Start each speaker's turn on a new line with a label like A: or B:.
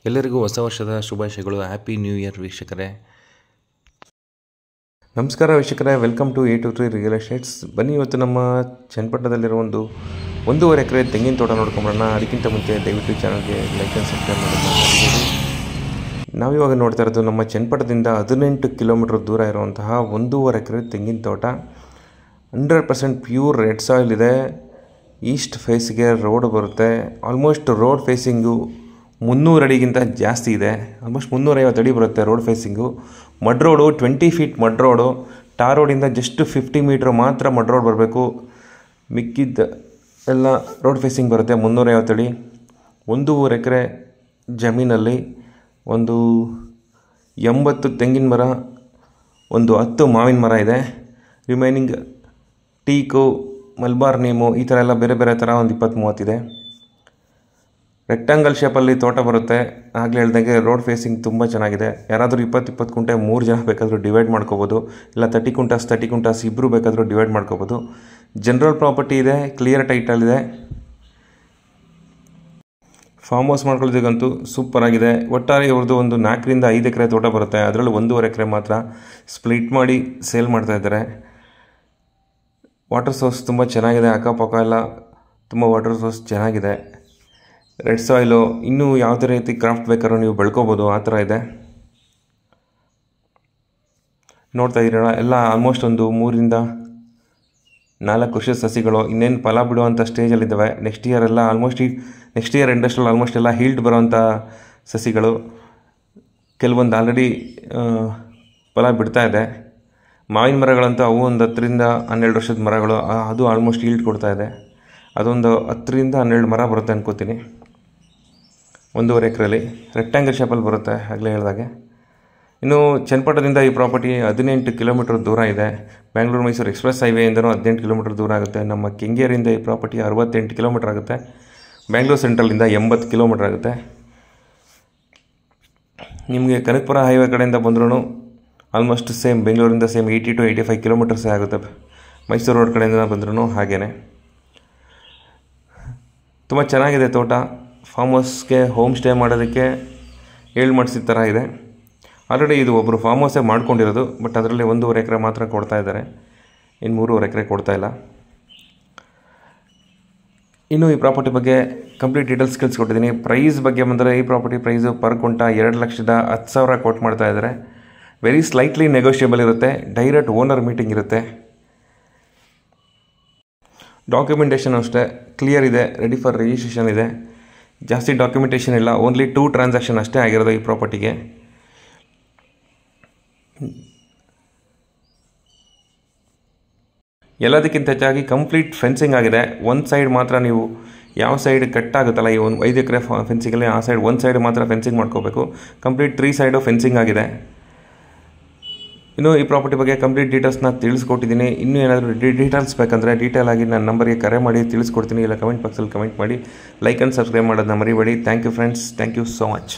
A: ಎಲ್ಲರಿಗೂ ಹೊಸ ವರ್ಷದ ಶುಭಾಶಯಗಳು. ಹ್ಯಾಪಿ ನ್ಯೂ ಇಯರ್ ವೀಕ್ಷಕರೇ. ನಮಸ್ಕಾರ ವೀಕ್ಷಕರೇ, welcome to A23 real estates. ಬನ್ನಿ, ಇವತ್ತು ನಮ್ಮ ಚನ್ನಪಟ್ಟಣದಲ್ಲಿರೋ ಒಂದು 1.5 ಎಕರೆ ತೆಂಗಿನ ತೋಟ ನೋಡ್ಕೊಂಬರೋಣ. ಅದಕ್ಕಿಂತ ಮುಂಚೆ ದಯವಿಟ್ಟು ಚಾನಲ್ಗೆ ಲೈಕ್ ಆ್ಯಂಡ್ ಸಬ್ಸ್ಕ್ರೈಬ್ ಮಾಡೋದು. ನಾವಿವಾಗ ನೋಡ್ತಾ ಇರೋದು ನಮ್ಮ ಚನ್ನಪಟ್ಟಣದಿಂದ 18 ಕಿಲೋಮೀಟರ್ ದೂರ ಇರುವಂತಹ 1.5 ಎಕರೆ ತೆಂಗಿನ ತೋಟ. 100% ಪ್ಯೂರ್ ರೆಡ್ ಸಾಯಿಲ್ ಇದೆ. ಈಸ್ಟ್ ಫೇಸ್ಗೆ ರೋಡ್ ಬರುತ್ತೆ. ಆಲ್ಮೋಸ್ಟ್ ರೋಡ್ ಫೇಸಿಂಗು 300 ಅಡಿಗಿಂತ ಜಾಸ್ತಿ ಇದೆ. ಆಲ್ಮೋಸ್ಟ್ 350 ಅಡಿ ಬರುತ್ತೆ road facing. Mud road 20 feet mud road. Tar ರೋಡಿಂದ ಜಸ್ಟ್ 50 ಮೀಟ್ರ್ ಮಾತ್ರ ಮಡ್ ರೋಡ್ ಬರಬೇಕು. ಮಿಕ್ಕಿದ್ದ ಎಲ್ಲ ರೋಡ್ ಫೇಸಿಂಗ್ ಬರುತ್ತೆ. 350 ಅಡಿ 1.5 ಎಕರೆ ಜಮೀನಲ್ಲಿ ಒಂದು 80 ತೆಂಗಿನ ಮರ, ಒಂದು 10 ಮಾವಿನ ಮರ ಇದೆ. ರಿಮೈನಿಂಗ್ ಟೀಕು, ಮಲ್ಬಾರ್ ನೀಮು, ಈ ಥರ ಎಲ್ಲ ಬೇರೆ ಬೇರೆ ಥರ ಒಂದು 20-30 ಇದೆ. ರೆಕ್ಟಾಂಗಲ್ ಶೇಪಲ್ಲಿ ತೋಟ ಬರುತ್ತೆ. ಆಗಲೇ ಹೇಳ್ದಂಗೆ ರೋಡ್ ಫೇಸಿಂಗ್ ತುಂಬ ಚೆನ್ನಾಗಿದೆ. ಯಾರಾದರೂ 20-20 ಕುಂಟೆ 3 ಜನ ಬೇಕಾದರೂ ಡಿವೈಡ್ ಮಾಡ್ಕೋಬೋದು. ಇಲ್ಲ 30 ಕುಂಟಾಸ್ ಇಬ್ಬರು ಬೇಕಾದರೂ ಡಿವೈಡ್ ಮಾಡ್ಕೋಬೋದು. ಜನರಲ್ ಪ್ರಾಪರ್ಟಿ ಇದೆ, ಕ್ಲಿಯರ್ ಟೈಟಲ್ ಇದೆ. ಫಾರ್ಮ್ ಹೌಸ್ ಮಾಡ್ಕೊಳ್ಳೋದಕ್ಕಂತೂ ಸೂಪರ್ ಆಗಿದೆ. ಒಟ್ಟಾರೆ ಇವ್ರದ್ದು ಒಂದು 4ರಿಂದ 5 ಎಕರೆ ತೋಟ ಬರುತ್ತೆ. ಅದರಲ್ಲಿ 1.5 ಎಕರೆ ಮಾತ್ರ ಸ್ಪ್ಲಿಟ್ ಮಾಡಿ ಸೇಲ್ ಮಾಡ್ತಾ ಇದ್ದಾರೆ. ವಾಟರ್ ಸೋರ್ಸ್ ತುಂಬ ಚೆನ್ನಾಗಿದೆ. ಅಕ್ಕಪಕ್ಕ ಎಲ್ಲ ತುಂಬ ವಾಟರ್ ಸೋರ್ಸ್ ಚೆನ್ನಾಗಿದೆ. ರೆಡ್ ಸಾಯಿಲು, ಇನ್ನೂ ಯಾವುದೇ ರೀತಿ ಕ್ರಾಫ್ಟ್ ಬೇಕಾದ್ರೂ ನೀವು ಬೆಳ್ಕೋಬೋದು, ಆ ಥರ ಇದೆ. ನೋಡ್ತಾ ಇದ್ದೀರಲ್ಲ, ಎಲ್ಲ ಆಲ್ಮೋಸ್ಟ್ ಒಂದು 3ರಿಂದ 4 ವರ್ಷದ ಸಸಿಗಳು. ಇನ್ನೇನು ಫಲ ಬಿಡುವಂಥ ಸ್ಟೇಜಲ್ಲಿದ್ದಾವೆ. ನೆಕ್ಸ್ಟ್ ಇಯರ್ ಎಂಡಸ್ಟ್ರಲ್ಲಿ ಆಲ್ಮೋಸ್ಟ್ ಎಲ್ಲ ಹೀಲ್ಡ್ ಬರೋವಂಥ ಸಸಿಗಳು. ಕೆಲವೊಂದು ಆಲ್ರೆಡಿ ಫಲ ಬಿಡ್ತಾ ಇದೆ. ಮಾವಿನ ಮರಗಳಂತೂ ಅವು ಒಂದು 10ರಿಂದ 12 ವರ್ಷದ ಮರಗಳು. ಅದು ಆಲ್ಮೋಸ್ಟ್ ಹೀಲ್ಡ್ ಕೊಡ್ತಾ ಇದೆ. ಅದೊಂದು 10ರಿಂದ 12 ಮರ ಬರುತ್ತೆ ಅನ್ಕೋತೀನಿ 1.5 ಎಕರೆಯಲ್ಲಿ. ರೆಕ್ಟಾಂಗಲ್ ಶೇಪಲ್ಲಿ ಬರುತ್ತೆ ಆಗಲೇ ಹೇಳಿದಾಗೆ. ಇನ್ನು ಚನ್ನಪಟ್ಟಣದಿಂದ ಈ ಪ್ರಾಪರ್ಟಿ 18 ಕಿಲೋಮೀಟರ್ ದೂರ ಇದೆ. ಬೆಂಗಳೂರು ಮೈಸೂರು ಎಕ್ಸ್ಪ್ರೆಸ್ ಹೈವೇಯಿಂದನೂ 18 ಕಿಲೋಮೀಟರ್ ದೂರ ಆಗುತ್ತೆ. ನಮ್ಮ ಕೆಂಗೇರಿಯಿಂದ ಈ ಪ್ರಾಪರ್ಟಿ 68 ಕಿಲೋಮೀಟರ್ ಆಗುತ್ತೆ. ಬೆಂಗಳೂರು ಸೆಂಟ್ರಲಿಂದ 80 ಕಿಲೋಮೀಟರ್ ಆಗುತ್ತೆ. ನಿಮಗೆ ಕನಕಪುರ ಹೈವೇ ಕಡೆಯಿಂದ ಬಂದ್ರೂ ಆಲ್ಮೋಸ್ಟ್ ಸೇಮ್, ಬೆಂಗಳೂರಿಂದ ಸೇಮ್ 80 to 85 ಕಿಲೋಮೀಟರ್ಸೇ ಆಗುತ್ತೆ. ಮೈಸೂರು ರೋಡ್ ಕಡೆಯಿಂದ ಬಂದ್ರೂ ಹಾಗೇ. ತುಂಬ ಚೆನ್ನಾಗಿದೆ ತೋಟ. ಫಾರ್ಮ್ ಹೌಸ್ಗೆ ಹೋಮ್ ಸ್ಟೇ ಮಾಡೋದಕ್ಕೆ ಮಾಡಿಸಿದ ಥರ ಇದೆ. ಆಲ್ರೆಡಿ ಇದು ಒಬ್ಬರು ಫಾರ್ಮ್ ಹೌಸೇ ಮಾಡ್ಕೊಂಡಿರೋದು. ಬಟ್ ಅದರಲ್ಲಿ 1.5 ಎಕರೆ ಮಾತ್ರ ಕೊಡ್ತಾ ಇದ್ದಾರೆ. ಇನ್ನು 3.5 ಎಕರೆ ಕೊಡ್ತಾ ಇಲ್ಲ. ಇನ್ನು ಈ ಪ್ರಾಪರ್ಟಿ ಬಗ್ಗೆ ಕಂಪ್ಲೀಟ್ ಡೀಟೇಲ್ಸ್ ಕೊಟ್ಟಿದ್ದೀನಿ. ಪ್ರೈಸ್ ಬಗ್ಗೆ ಬಂದರೆ ಈ ಪ್ರಾಪರ್ಟಿ ಪ್ರೈಸು ಪರ್ ಕುಂಟ 2,10,000 ಕೋಟ್ ಮಾಡ್ತಾ ಇದ್ದಾರೆ. ವೆರಿ ಸ್ಲೈಟ್ಲಿ ನೆಗೋಷಿಯಬಲ್ ಇರುತ್ತೆ. ಡೈರೆಕ್ಟ್ ಓನರ್ ಮೀಟಿಂಗ್ ಇರುತ್ತೆ. ಡಾಕ್ಯುಮೆಂಟೇಷನ್ ಅಷ್ಟೇ ಕ್ಲಿಯರ್ ಇದೆ. ರೆಡಿ ಫಾರ್ ರಿಜಿಸ್ಟ್ರೇಷನ್ ಇದೆ. ಜಾಸ್ತಿ ಡಾಕ್ಯುಮೆಂಟೇಷನ್ ಇಲ್ಲ. ಓನ್ಲಿ 2 ಟ್ರಾನ್ಸಾಕ್ಷನ್ ಅಷ್ಟೇ ಆಗಿರೋದು ಈ ಪ್ರಾಪರ್ಟಿಗೆ. ಎಲ್ಲದಕ್ಕಿಂತ ಹೆಚ್ಚಾಗಿ ಕಂಪ್ಲೀಟ್ ಫೆನ್ಸಿಂಗ್ ಆಗಿದೆ. ಒಂದು ಸೈಡ್ ಮಾತ್ರ ನೀವು ಯಾವ ಸೈಡ್ ಕಟ್ ಆಗುತ್ತಲ್ಲ, ಈ 5 ಎಕರೆ ಫೆನ್ಸಿಂಗಲ್ಲಿ ಆ ಸೈಡ್ ಒಂದು ಸೈಡ್ ಮಾತ್ರ ಫೆನ್ಸಿಂಗ್ ಮಾಡ್ಕೋಬೇಕು. ಕಂಪ್ಲೀಟ್ 3 ಸೈಡು ಫೆನ್ಸಿಂಗ್ ಆಗಿದೆ. ಇನ್ನು ಈ ಪ್ರಾಪರ್ಟಿ ಬಗ್ಗೆ ಕಂಪ್ಲೀಟ್ ಡೀಟೇಲ್ಸ್ನ ತಿಳಿಸ್ಕೊಟ್ಟಿದ್ದೀನಿ. ಇನ್ನೂ ಏನಾದರೂ ಡೀಟೇಲ್ಸ್ ಬೇಕಂದರೆ ಡೀಟೇಲ್ ಆಗಿ ನನ್ನ ನಂಬರ್ಗೆ ಕರೆ ಮಾಡಿ ತಿಳಿಸ್ಕೊಡ್ತೀನಿ. ಇಲ್ಲ ಕಮೆಂಟ್ ಬಾಕ್ಸಲ್ಲಿ ಕಮೆಂಟ್ ಮಾಡಿ. ಲೈಕ್ ಆ್ಯಂಡ್ ಸಬ್ಸ್ಕ್ರೈಬ್ ಮಾಡೋದನ್ನ ಮರಿಬೇಡಿ. Thank you friends. Thank you so much.